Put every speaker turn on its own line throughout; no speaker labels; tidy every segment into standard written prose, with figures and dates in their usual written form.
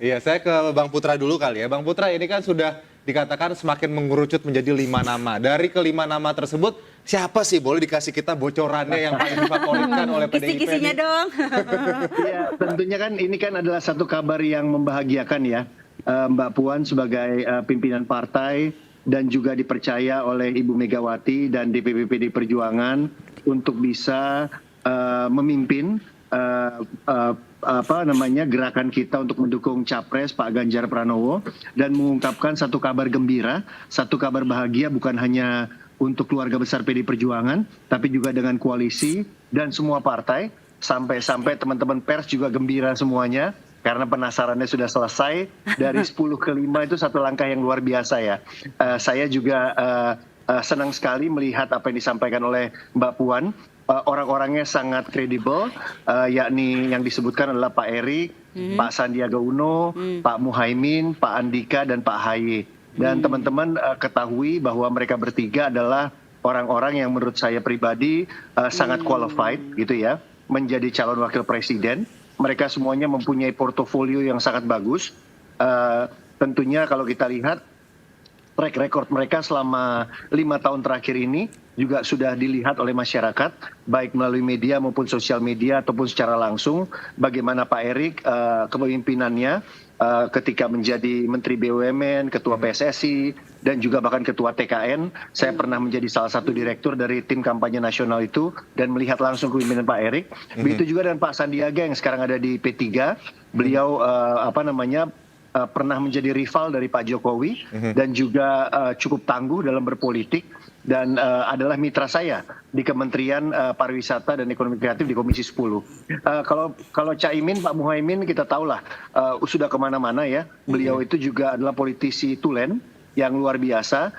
Iya, saya ke Bang Putra dulu kali ya. Bang Putra, ini kan sudah dikatakan semakin mengerucut menjadi 5 nama. Dari kelima nama tersebut, siapa sih boleh dikasih kita bocorannya yang paling difavoritkan oleh PDIP
Kisi-kisinya
nih?
dong.
Iya, tentunya kan ini kan adalah satu kabar yang membahagiakan ya. Mbak Puan sebagai pimpinan partai dan juga dipercaya oleh Ibu Megawati dan DPP PD Perjuangan untuk bisa memimpin gerakan kita untuk mendukung capres Pak Ganjar Pranowo dan mengungkapkan satu kabar gembira, satu kabar bahagia bukan hanya untuk keluarga besar PD Perjuangan, tapi juga dengan koalisi dan semua partai. Sampai-sampai teman-teman pers juga gembira semuanya karena penasarannya sudah selesai. Dari 10 ke 5 itu satu langkah yang luar biasa ya. Saya juga senang sekali melihat apa yang disampaikan oleh Mbak Puan. Orang-orangnya sangat kredibel, yakni yang disebutkan adalah Pak Erik, Pak Sandiaga Uno, Pak Muhaimin, Pak Andika, dan Pak Haye. Dan teman-teman ketahui bahwa mereka bertiga adalah orang-orang yang menurut saya pribadi sangat qualified gitu ya, menjadi calon wakil presiden. Mereka semuanya mempunyai portofolio yang sangat bagus. Tentunya kalau kita lihat track record mereka selama 5 tahun terakhir ini juga sudah dilihat oleh masyarakat, baik melalui media maupun sosial media ataupun secara langsung, bagaimana Pak Erik kepemimpinannya ketika menjadi Menteri BUMN, Ketua PSSI, dan juga bahkan Ketua TKN. Saya pernah menjadi salah satu direktur dari tim kampanye nasional itu dan melihat langsung kepemimpinan Pak Erik. Begitu juga dengan Pak Sandiaga yang sekarang ada di P3. Beliau pernah menjadi rival dari Pak Jokowi dan juga cukup tangguh dalam berpolitik dan adalah mitra saya di Kementerian Pariwisata dan Ekonomi Kreatif di Komisi 10. Kalau Caimin, Pak Muhaimin kita tahulah sudah kemana-mana ya. Beliau itu juga adalah politisi tulen yang luar biasa,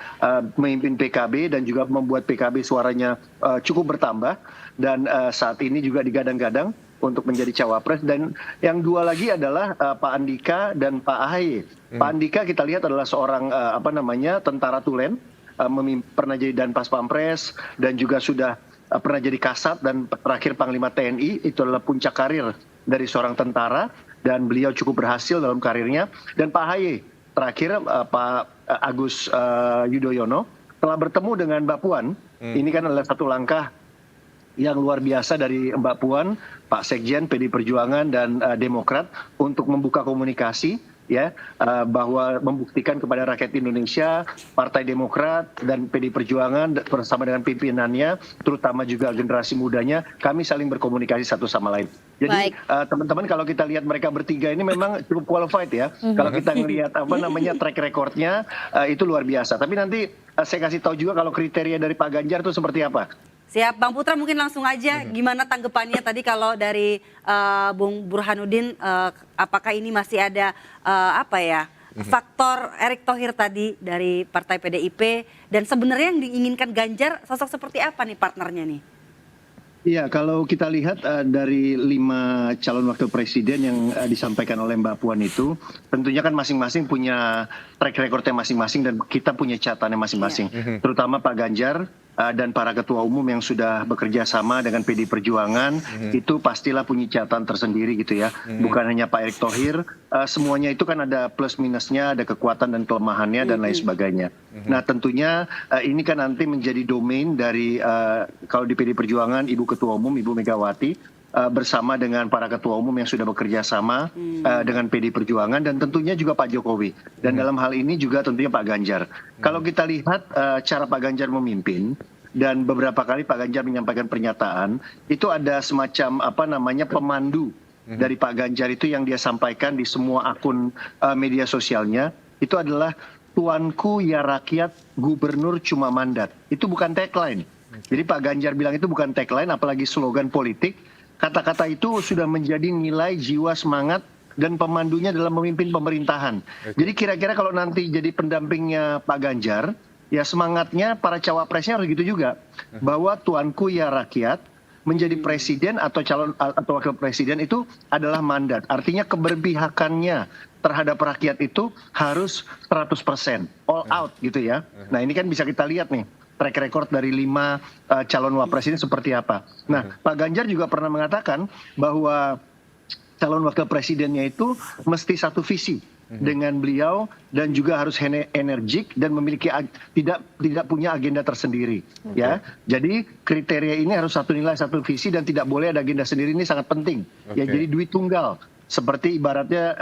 memimpin PKB dan juga membuat PKB suaranya cukup bertambah dan saat ini juga digadang-gadang untuk menjadi cawapres. Dan yang dua lagi adalah Pak Andika dan Pak Ahaye. Pak Andika kita lihat adalah seorang tentara tulen, pernah jadi Danpas Pampres dan juga sudah pernah jadi Kasat dan terakhir Panglima TNI. Itu adalah puncak karir dari seorang tentara dan beliau cukup berhasil dalam karirnya. Dan Pak Ahaye terakhir Pak Agus Yudhoyono telah bertemu dengan Mbak Puan. Ini kan adalah satu langkah yang luar biasa dari Mbak Puan, Pak Sekjen, PD Perjuangan, dan Demokrat untuk membuka komunikasi ya, bahwa membuktikan kepada rakyat Indonesia, Partai Demokrat dan PD Perjuangan bersama dengan pimpinannya, terutama juga generasi mudanya, kami saling berkomunikasi satu sama lain. Jadi teman-teman kalau kita lihat mereka bertiga ini memang cukup qualified ya. Kalau kita ngelihat track recordnya itu luar biasa. Tapi nanti saya kasih tahu juga kalau kriteria dari Pak Ganjar itu seperti apa.
Siap, Bang Putra mungkin langsung aja gimana tanggapannya tadi kalau dari Bung Burhanuddin, apakah ini masih ada faktor Erick Thohir tadi dari Partai PDIP dan sebenarnya yang diinginkan Ganjar sosok seperti apa nih partnernya nih?
Iya, kalau kita lihat dari 5 calon wakil presiden yang disampaikan oleh Mbak Puan itu, tentunya kan masing-masing punya track recordnya masing-masing dan kita punya catatannya masing-masing. Terutama Pak Ganjar dan para ketua umum yang sudah bekerja sama dengan PD Perjuangan, itu pastilah punya catatan tersendiri gitu ya. Bukan hanya Pak Erick Thohir, semuanya itu kan ada plus minusnya, ada kekuatan dan kelemahannya dan lain sebagainya. Nah tentunya ini kan nanti menjadi domain dari kalau di PD Perjuangan Ibu Ketua Umum, Ibu Megawati, bersama dengan para ketua umum yang sudah bekerja sama dengan PD Perjuangan dan tentunya juga Pak Jokowi. Dan dalam hal ini juga tentunya Pak Ganjar. Kalau kita lihat cara Pak Ganjar memimpin dan beberapa kali Pak Ganjar menyampaikan pernyataan, itu ada semacam pemandu dari Pak Ganjar itu yang dia sampaikan di semua akun media sosialnya, itu adalah "Tuanku ya rakyat, gubernur cuma mandat." Itu bukan tagline. Jadi Pak Ganjar bilang itu bukan tagline, apalagi slogan politik. Kata-kata itu sudah menjadi nilai jiwa semangat dan pemandunya dalam memimpin pemerintahan. Jadi kira-kira kalau nanti jadi pendampingnya Pak Ganjar, ya semangatnya para cawapresnya harus gitu juga. Bahwa tuanku ya rakyat, menjadi presiden atau calon atau wakil presiden itu adalah mandat. Artinya keberpihakannya terhadap rakyat itu harus 100%, all out gitu ya. Nah ini kan bisa kita lihat nih, track record dari 5 calon wapres ini seperti apa. Nah, Pak Ganjar juga pernah mengatakan bahwa calon wakil presidennya itu mesti satu visi dengan beliau dan juga harus energik dan memiliki tidak punya agenda tersendiri ya. Jadi kriteria ini harus satu nilai, satu visi dan tidak boleh ada agenda sendiri, ini sangat penting. Ya, jadi duit tunggal seperti ibaratnya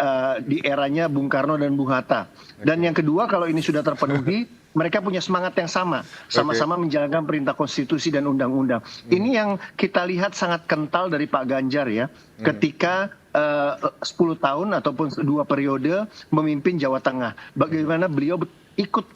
di eranya Bung Karno dan Bung Hatta. Dan yang kedua, kalau ini sudah terpenuhi, mereka punya semangat yang sama-sama menjalankan perintah konstitusi dan undang-undang. Ini yang kita lihat sangat kental dari Pak Ganjar ya, ketika 10 tahun ataupun 2 periode memimpin Jawa Tengah. Bagaimana beliau ikut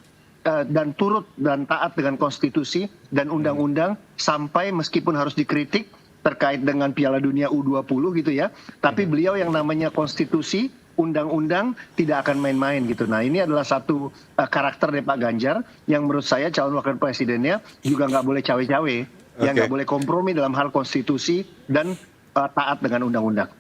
dan turut dan taat dengan konstitusi dan undang-undang sampai meskipun harus dikritik terkait dengan Piala Dunia U20 gitu ya. Tapi beliau yang namanya konstitusi, undang-undang tidak akan main-main gitu. Nah ini adalah satu karakter dari Pak Ganjar yang menurut saya calon wakil presidennya juga nggak boleh cawe-cawe. Yang nggak boleh kompromi dalam hal konstitusi dan taat dengan undang-undang.